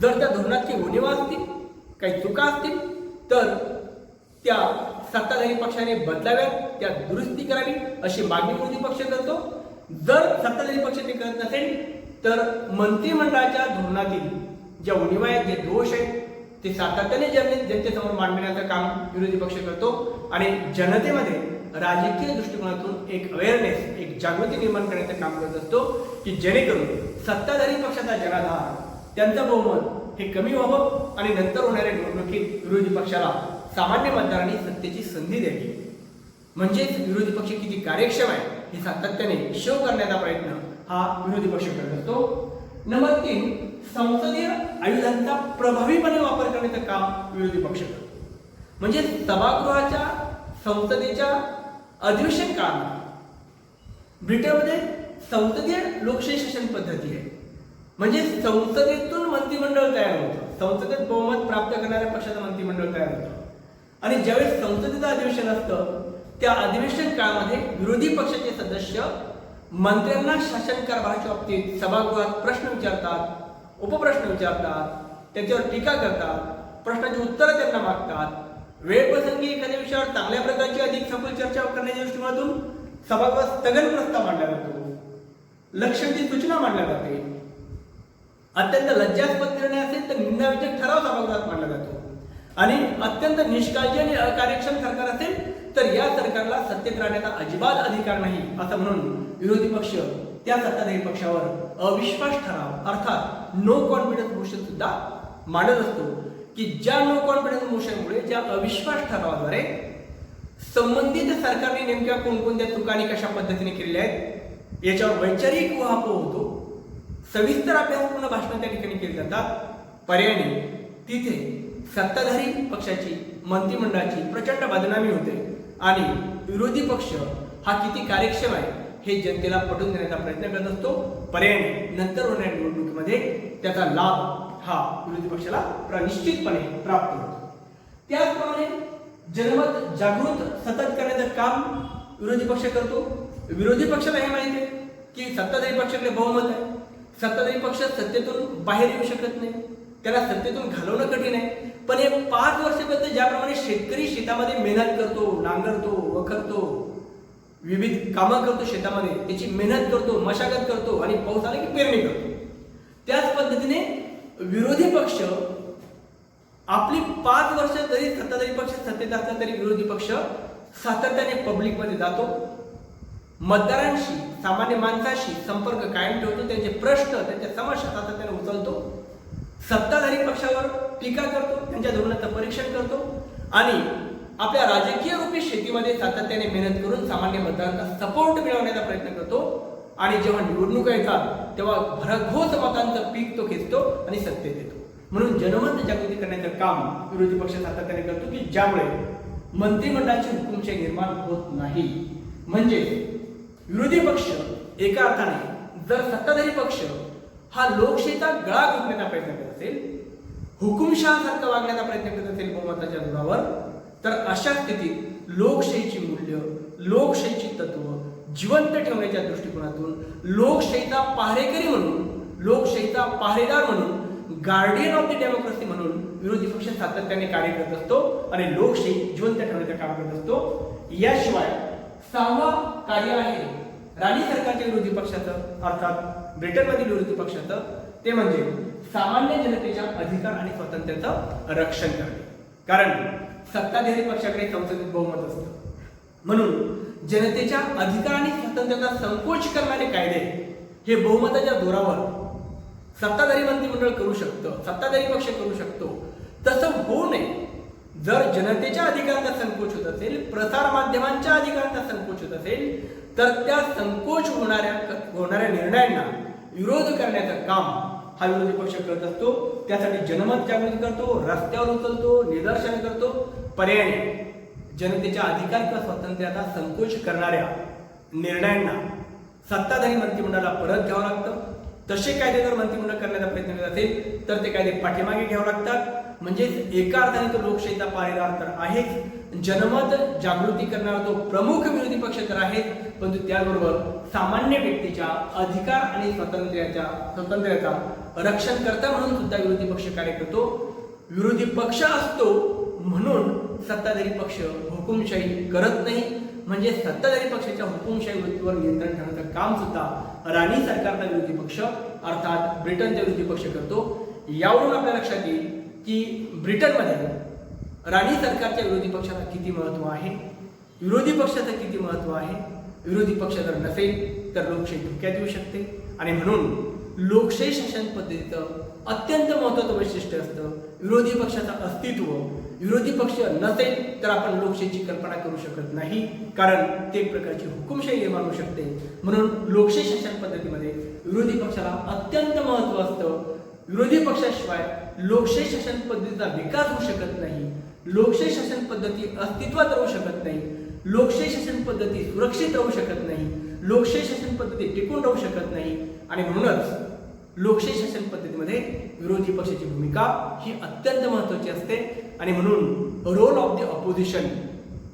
जर त्या धोरणात काही उणिवा असतील, काही चुका असतील, तर त्या सत्ताधारी पक्षाने बदलाव्यात, त्या दुरुस्ती करावी अशी मागणी विरोधी पक्ष करतो. जर सत्ताधारी पक्ष ते करत नसेल तर मंत्रिमंडळाच्या धोरणातील ज्या उणिवा आहेत, जे दोष आहेत, ते सातत्याने जनतेसमोर मांडण्याचं काम विरोधी पक्ष करतो. आणि जनतेमध्ये राजकीय दृष्टिकोनातून एक अवेअरनेस, एक जागृती निर्माण करण्याचं काम करत असतो, की जेणेकरून सत्ताधारी पक्षाचा जनाधार, त्यांचं बहुमत हे कमी व्हावं आणि नंतर होणाऱ्या निवडणुकीत विरोधी पक्षाला सामान्य मतदारांनी सत्तेची संधी द्यावी. म्हणजेच विरोधी पक्ष किती कार्यक्षम आहे हे सातत्याने शो करण्याचा प्रयत्न हा विरोधी पक्ष करत असतो. नंबर 3, संसदीय आयुधांचा प्रभावीपणे वापर करण्याचं काम विरोधी पक्ष करतो. म्हणजे सभागृहाच्या, संसदेच्या अधिवेशन काळात ब्रिटनमध्ये संसदीय लोकशाही शासन पद्धती आहे. म्हणजे संसदेतून मंत्रिमंडळ तयार होतं, संसदेत बहुमत प्राप्त करणाऱ्या पक्षाचं मंत्रिमंडळ तयार होतं. आणि ज्यावेळेस संसदेचं अधिवेशन असतं, त्या अधिवेशन काळामध्ये विरोधी पक्षाचे सदस्य मंत्र्यांना शासन कारभाराच्या बाबतीत सभागृहात प्रश्न विचारतात, उपप्रश्न विचारतात, त्याच्यावर टीका करतात, प्रश्नाची उत्तरं त्यांना मागतात. वेळप्रसंगी एखाद्या विषयावर चांगल्या प्रकारची अधिक सखोल चर्चा करण्याच्या दृष्टीकोनातून सभागृहात स्थगन प्रस्ताव मांडला जातो, लक्षवेधी सूचना मांडल्या जाते. अत्यंत लज्जास्पद निर्णय असेल तर निंदाविषयक ठराव सभागृहात मांडला जातो. आणि अत्यंत निष्काळजी आणि अकार्यक्षम सरकार असेल तर या सरकारला सत्तेत राहण्याचा अजिबात अधिकार नाही असं म्हणून विरोधी पक्ष त्या सत्ताधारी पक्षावर अविश्वास ठराव, अर्थात नो कॉन्फिडन्स मोशन सुद्धा मांडत असतो. की ज्या नो कॉन्फिडन्स मोशनमुळे, ज्या अविश्वास ठरावाद्वारे संबंधित सरकारने नेमक्या कोणकोणत्या चुका आणि कशा पद्धतीने केलेल्या आहेत याच्यावर वैचारिक उहापोह होतो. सविस्तर अभ्यासपूर्ण भाषणं त्या ठिकाणी केली जातात. पर्यायाने तिथे सत्ताधारी पक्षाची, मंत्रिमंडळाची प्रचंड बदनामी होते आणि विरोधी पक्ष हा किती कार्यक्षम आहे हे जनतेला पटवून देण्याचा प्रयत्न करत असतो. पर्यायाने नंतर होणाऱ्या निवडणुकीमध्ये त्याचा लाभ हा विरोधी पक्षाला निश्चितपणे प्राप्त होतो. त्याचप्रमाणे जनमत जागृत सतत करण्याचं काम विरोधी पक्ष करतो. विरोधी पक्षाला हे माहिती आहे की सत्ताधारी पक्षाकडे बहुमत आहे, सत्ताधारी पक्ष सत्तेतून बाहेर येऊ शकत नाही, त्याला सत्तेतून घालवणं कठीण आहे. पण हे 5 वर्षापर्यंत ज्याप्रमाणे शेतकरी शेतामध्ये मेहनत करतो, नांगरतो, वखरतो, विविध कामं करतो, शेतामध्ये त्याची मेहनत करतो, मशागत करतो आणि पाऊस आला की पेरणी करतो, त्याच पद्धतीने विरोधी पक्ष आपली 5 वर्ष जरी सत्ताधारी पक्ष सत्तेत असला तरी विरोधी पक्ष सातत्याने पब्लिकमध्ये जातो, मतदारांशी, सामान्य माणसाशी संपर्क कायम ठेवतो, त्यांचे प्रश्न, त्यांच्या समस्या सातत्याने उचलतो, सत्ताधारी पक्षावर टीका करतो, त्यांच्या धोरणाचं परीक्षण करतो आणि आपल्या राजकीय रूपी शेतीमध्ये सातत्याने मेहनत करून सामान्य मतदारांचा सपोर्ट मिळवण्याचा प्रयत्न करतो आणि जेव्हा निवडणुका येतात तेव्हा भरघोस मतांचं पीक तो खेचतो आणि सत्तेत येतो. म्हणून जनमत जागृती करण्याचं काम विरोधी पक्ष सातत्याने करतो की ज्यामुळे मंत्रिमंडळाची हुकुमशाही निर्माण होत नाही. म्हणजे विरोधी पक्ष एका अर्थाने जर सत्ताधारी पक्ष हा लोकशाहीचा गळा घोटण्याचा प्रयत्न करत असेल, हुकुमशहासारखं वागण्याचा प्रयत्न करत असेल बहुमताच्या जोरावर, तर अशा स्थितीत लोकशाहीची मूल्य, लोकशाहीची तत्व जिवंत ठेवण्याच्या दृष्टिकोनातून लोकशाहीचा पहारेकरी म्हणून, लोकशाहीचा पहारेदार म्हणून, गार्डियन ऑफ द डेमोक्रेसी म्हणून विरोधी पक्ष सातत्याने कार्य करत असतो आणि लोकशाही जिवंत ठेवण्याचं काम करत असतो. याशिवाय 6वा कार्य आहे राणी सरकारच्या विरोधी पक्षाचं, अर्थात ब्रिटनमधील विरोधी पक्षाचं, ते म्हणजे सामान्य जनतेच्या अधिकार आणि स्वातंत्र्याचं रक्षण करणे. कारण सत्ताधारी पक्षाकडे संसदेत बहुमत असतं, म्हणून जनतेच्या अधिकार आणि स्वातंत्र्याचा संकोच करणारे कायदे हे बहुमताच्या जोरावर सत्ताधारी मंत्रिमंडळ करू शकतं, सत्ताधारी पक्ष करू शकतो. तसं होऊ नये. जर जनतेच्या अधिकारांचा संकोच होत असेल, प्रसार माध्यमांच्या अधिकारांचा संकोच होत असेल, तर त्या संकोच होणाऱ्या निर्णयांना विरोध करण्याचं काम हा विरोधी पक्ष करत असतो. त्यासाठी जनमत जागृती करतो, रस्त्यावर उचलतो, निदर्शन करतो. पर्यायाने जनतेच्या अधिकार किंवा स्वातंत्र्याचा संकोच करणाऱ्या निर्णयांना सत्ताधारी मंत्रिमंडळाला परत घ्यावं लागतं. तसे कायदे जर मंत्रिमंडळ करण्याचा प्रयत्न करत असेल तर ते कायदे पाठीमागे घ्यावे लागतात. म्हणजेच एका अर्थाने तो लोकशाहीचा पारेदार तर आहेच, जनमत जागृती करणारा तो प्रमुख विरोधी पक्ष तर आहेच, परंतु त्याचबरोबर सामान्य व्यक्तीच्या अधिकार आणि स्वातंत्र्याचा रक्षण करता म्हणून सुद्धा विरोधी पक्ष कार्य करतो. विरोधी पक्ष असतो म्हणून सत्ताधारी पक्ष हुकुमशाही करत नाही. म्हणजे सत्ताधारी पक्षाच्या हुकुमशाही वृत्तीवर नियंत्रण ठेवण्याचं काम सुद्धा राणी सरकारचा विरोधी पक्ष अर्थात ब्रिटनचा विरोधी पक्ष करतो. यावरून आपल्या लक्षात येईल की ब्रिटनमध्ये राणी सरकारच्या विरोधी पक्षाला किती महत्व आहे, विरोधी पक्षाचं किती महत्व आहे. विरोधी पक्ष जर नसेल तर लोकशाही धोक्यात येऊ शकते आणि म्हणून लोकशाही शासन पद्धतीचं अत्यंत महत्त्वाचं वैशिष्ट्य असतं विरोधी पक्षाचं अस्तित्व. विरोधी पक्ष नसेल तर आपण लोकशाहीची कल्पना करू शकत नाही, कारण ते एक प्रकारची हुकुमशाही निर्माण होऊ शकते. म्हणून लोकशाही शासन पद्धतीमध्ये विरोधी पक्षाला अत्यंत महत्त्व असतं. विरोधी पक्षाशिवाय लोकशाही शासन पद्धतीचा विकास होऊ शकत नाही, लोकशाही शासन पद्धती अस्तित्वात राहू शकत नाही, लोकशाही शासन पद्धती सुरक्षित राहू शकत नाही, लोकशाही शासन पद्धती टिकून राहू शकत नाही. आणि म्हणूनच लोकशाही शासन पद्धतीमध्ये विरोधी पक्षाची भूमिका ही अत्यंत महत्त्वाची असते. आणि म्हणून रोल ऑफ द ऑपोजिशन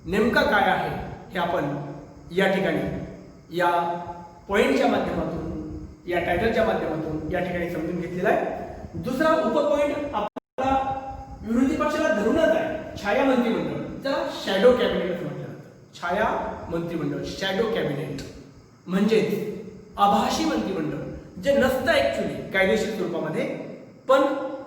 नेमका काय आहे हे आपण या ठिकाणी या पॉइंटच्या माध्यमातून, या टायटलच्या माध्यमातून या ठिकाणी समजून घेतलेला आहे. दुसरा उपपॉइंट आपला विरोधी पक्षाला धरूनच आहे, छाया मंत्रिमंडळ, ज्याला शॅडो कॅबिनेट असं म्हटलं जातं. छाया मंत्रिमंडळ, शॅडो कॅबिनेट म्हणजेच आभासी मंत्रिमंडळ, जे नसतं ऍक्च्युली कायदेशीर स्वरूपामध्ये पण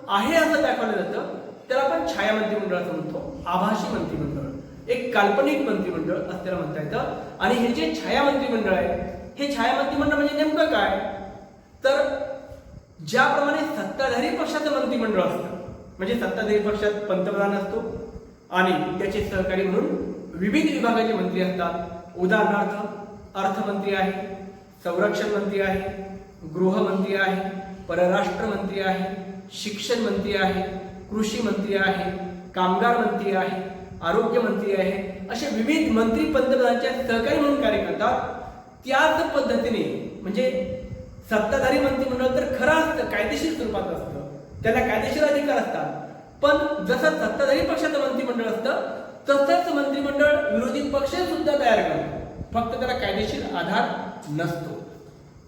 आहे असं दाखवलं जातं, त्याला आपण छाया मंत्रिमंडळ असं म्हणतो. आभासी मंत्रिमंडळ, एक काल्पनिक मंत्रिमंडळ असं त्याला म्हणता येतं. आणि हे जे छाया मंत्रिमंडळ आहे, हे छाया मंत्रिमंडळ म्हणजे नेमकं काय, तर ज्याप्रमाणे सत्ताधारी पक्षाचं मंत्रिमंडळ असतं, म्हणजे सत्ताधारी पक्षात पंतप्रधान असतो आणि त्याचे सहकारी म्हणून विविध विभागाचे मंत्री असतात. उदाहरणार्थ अर्थमंत्री आहे, संरक्षण मंत्री आहे, गृहमंत्री आहे, परराष्ट्र मंत्री आहे, शिक्षण मंत्री आहे, कृषी मंत्री आहे, कामगार मंत्री आहे, आरोग्य मंत्री आहे. असे विविध मंत्री पंतप्रधानांच्या सहकारी म्हणून कार्य करतात. त्याच पद्धतीने म्हणजे सत्ताधारी मंत्रिमंडळ तर खरं असतं, कायदेशीर स्वरूपात असतं, त्याला कायदेशीर अधिकार असतात. पण जसं सत्ताधारी पक्षाचं मंत्रिमंडळ असतं तसंच मंत्रिमंडळ विरोधी पक्ष सुद्धा तयार करतो, फक्त त्याला कायदेशीर आधार नसतो.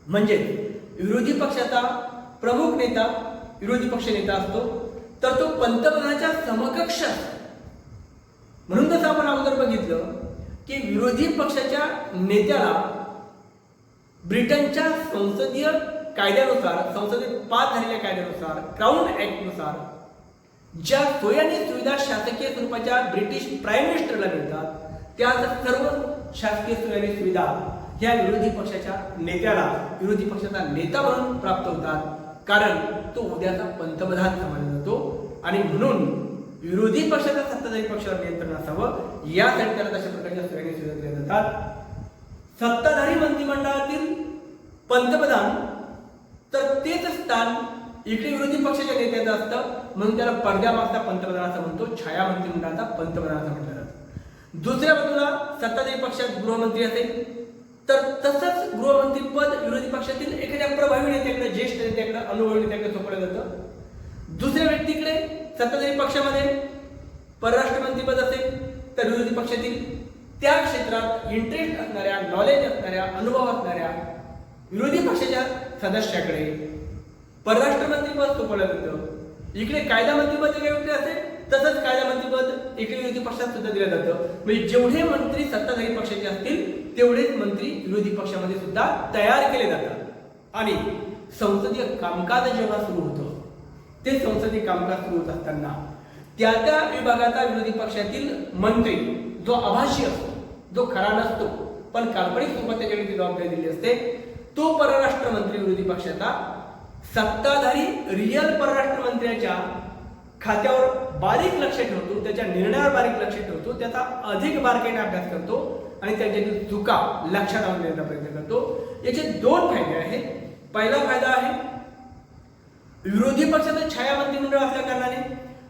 म्हणजे विरोधी पक्षाचा प्रमुख नेता विरोधी पक्ष नेता असतो, तर तो पंतप्रधानाच्या समकक्ष असतो. म्हणून जसं आपण अगोदर बघितलं की विरोधी पक्षाच्या नेत्याला ब्रिटनच्या संसदीय कायद्यानुसार, संसदेत पास झालेल्या कायद्यानुसार, क्राऊन ऍक्टनुसार ज्या सोयी आणि सुविधा शासकीय स्वरूपाच्या ब्रिटिश प्राईम मिनिस्टरला मिळतात, त्या सर्व शासकीय सोयी आणि सुविधा ह्या विरोधी पक्षाच्या नेत्याला, विरोधी पक्षाचा नेता म्हणून प्राप्त होतात. कारण तो उद्याचा पंतप्रधान समजला जातो आणि म्हणून विरोधी पक्षाचा सत्ताधारी पक्षावर नियंत्रण असावं यासाठी त्याला तशा प्रकारच्या सुधारणा सुद्धा केल्या जातात. सत्ताधारी मंत्रिमंडळातील पंतप्रधान तर तेच स्थान इकडे विरोधी पक्षाच्या नेत्याचं असतं, म्हणून त्याला पडद्यामागचा पंतप्रधान असं म्हणतो, छाया मंत्रिमंडळाचा पंतप्रधान असं म्हटलं जातं. दुसऱ्या बाजूला सत्ताधारी पक्षात गृहमंत्री असेल तर तसंच गृहमंत्रीपद विरोधी पक्षातील एखाद्या प्रभावी नेत्याकडे, ज्येष्ठ नेत्याकडे, अनुभवी नेत्याकडे सोपवलं जातं. दुसऱ्या व्यक्तीकडे सत्ताधारी पक्षामध्ये परराष्ट्र मंत्रीपद असेल तर विरोधी पक्षातील त्या क्षेत्रात इंटरेस्ट असणाऱ्या, नॉलेज असणाऱ्या, अनुभव असणाऱ्या विरोधी पक्षाच्या सदस्याकडे परराष्ट्र मंत्रीपद सोपवलं जातं. इकडे कायदा मंत्रीपद एका व्यक्ती असेल तसंच कायदा मंत्रीपद इकडे विरोधी पक्षात सुद्धा दिलं जातं. म्हणजे जेवढे मंत्री सत्ताधारी पक्षाचे असतील तेवढेच मंत्री विरोधी पक्षामध्ये सुद्धा तयार केले जातात. आणि संसदीय कामकाज जेव्हा सुरू होतं ते संसदीय कामकाज सुरू होत असताना त्या त्या विभागाचा विरोधी पक्षातील मंत्री जो आभासी असतो, जो खरा नसतो पण काल्पनिक स्वरूपात त्याच्याकडे ती जबाबदारी दिली असते, तो परराष्ट्र मंत्री विरोधी पक्षाचा सत्ताधारी रिअल परराष्ट्र मंत्र्याच्या खात्यावर बारीक लक्ष ठेवतो, त्याच्या निर्णयावर बारीक लक्ष ठेवतो, त्याचा अधिक बारकाईने अभ्यास करतो आणि त्याच्यातील चुका लक्षात आणून देण्याचा प्रयत्न करतो. याचे दोन फायदे आहेत. पहिला फायदा आहे विरोधी पक्षाचं छाया मंत्रिमंडळ असल्या कारणाने,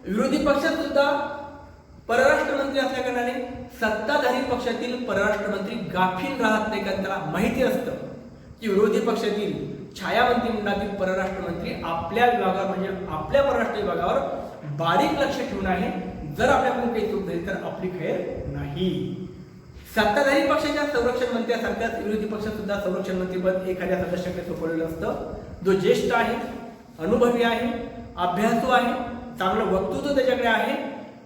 विरोधी पक्षात सुद्धा परराष्ट्र मंत्री असल्या कारणाने सत्ताधारी पक्षातील परराष्ट्र मंत्री गाफील राहत नाही, कारण त्याला माहिती असतं की विरोधी पक्षातील छाया मंत्रिमंडळातील परराष्ट्र मंत्री आपल्या विभागावर म्हणजे आपल्या परराष्ट्र विभागावर बारीक लक्ष ठेवून आहे. जर आपल्याकडून काही चूक झाली तर आपली खैर नाही. सत्ताधारी पक्षाच्या संरक्षण मंत्र्यासारख्याच विरोधी पक्षात सुद्धा संरक्षण मंत्रीपद एखाद्या सदस्याकडे सोपवलेलं असतं, जो ज्येष्ठ आहे, अनुभवी आहे, अभ्यासू आहे, चांगलं वक्तृत्व त्याच्याकडे आहे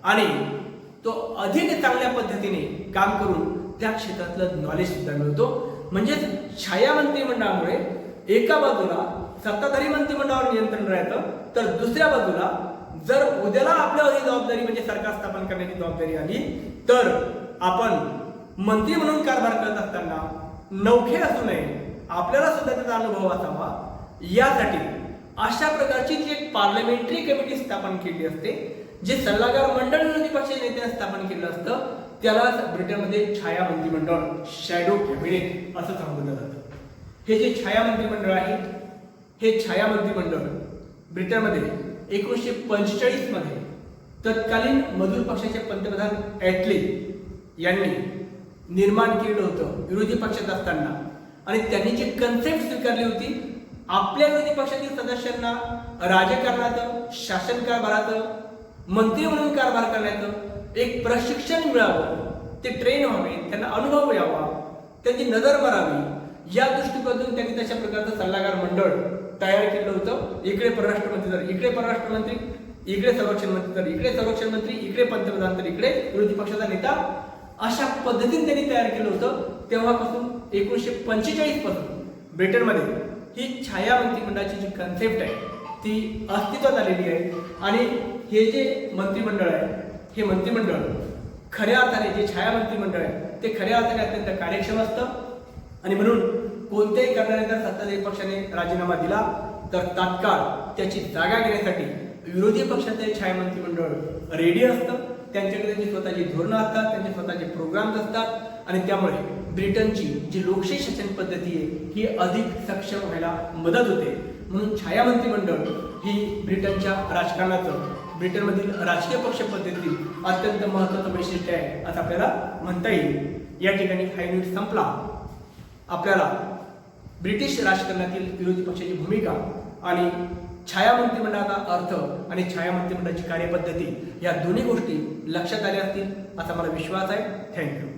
आणि तो अधिक चांगल्या पद्धतीने काम करून त्या क्षेत्रातलं नॉलेज सुद्धा मिळतो. म्हणजेच छाया मंत्रिमंडळामुळे एका बाजूला सत्ताधारी मंत्रिमंडळावर नियंत्रण राहतं तर दुसऱ्या बाजूला जर उद्याला आपल्यावर ही जबाबदारी म्हणजे सरकार स्थापन करण्याची जबाबदारी आली तर आपण मंत्री म्हणून कारभार करत असताना नवखे असू नये, आपल्याला सुद्धा त्याचा अनुभव असावा यासाठी अशा प्रकारची जी एक पार्लमेंटरी कमिटी स्थापन केली असते, जे सल्लागार मंडळ विरोधी पक्षाच्या नेत्याने स्थापन केलं असतं, त्याला ब्रिटनमध्ये छाया मंत्रिमंडळ, शॅडो कॅबिनेट असं संबोधलं जातं. हे जे छाया मंत्रिमंडळ आहे, हे छाया मंत्रिमंडळ ब्रिटनमध्ये 1945 मध्ये तत्कालीन मजूर पक्षाचे पंतप्रधान ॲटली यांनी निर्माण केलं होतं विरोधी पक्षात असताना. आणि त्यांनी जी कन्सेप्ट स्वीकारली होती, आपल्या विरोधी पक्षातील सदस्यांना राजकारणाचं, शासन कारभाराचं, मंत्री म्हणून कारभार करण्याचं एक प्रशिक्षण मिळावं, ते ट्रेन व्हावे, त्यांना अनुभव यावा, त्यांची नजर मारावी, या दृष्टिकोनातून त्यांनी तशा प्रकारचं सल्लागार मंडळ तयार केलं होतं. इकडे परराष्ट्र मंत्री तर इकडे परराष्ट्र मंत्री, इकडे संरक्षण मंत्री तर इकडे संरक्षण मंत्री, इकडे पंतप्रधान तर इकडे विरोधी पक्षाचा नेता, अशा पद्धतीने त्यांनी तयार केलं होतं. तेव्हापासून 1945 पासून ब्रिटनमध्ये ही छाया मंत्रिमंडळाची जी कन्सेप्ट आहे ती अस्तित्वात आलेली आहे. आणि हे जे मंत्रिमंडळ आहे, हे मंत्रिमंडळ खऱ्या अर्थाने जे छाया मंत्रिमंडळ आहे ते खऱ्या अर्थाने अत्यंत कार्यक्षम असतं. आणि म्हणून कोणत्याही कारणाने जर सत्ताधारी पक्षाने राजीनामा दिला तर तात्काळ त्याची जागा घेण्यासाठी विरोधी पक्षाचे छाया मंत्रिमंडळ रेडी असतं. त्यांच्याकडे त्यांची स्वतःची धोरणं असतात, त्यांचे स्वतःचे प्रोग्राम्स असतात आणि त्यामुळे ब्रिटनची जी लोकशाही शासन पद्धती आहे ही अधिक सक्षम व्हायला मदत होते. म्हणून छाया मंत्रिमंडळ ही ब्रिटनच्या राजकारणाचं, ब्रिटनमधील राजकीय पक्ष पद्धतीतील अत्यंत महत्त्वाचं वैशिष्ट्य आहे असं आपल्याला म्हणता येईल. या ठिकाणी हा युनिट संपला. आपल्याला ब्रिटिश राजकारणातील विरोधी पक्षाची भूमिका आणि छाया मंत्रिमंडळाचा अर्थ आणि छाया मंत्रिमंडळाची कार्यपद्धती या दोन्ही गोष्टी लक्षात आल्या असतील असा मला विश्वास आहे. थँक्यू.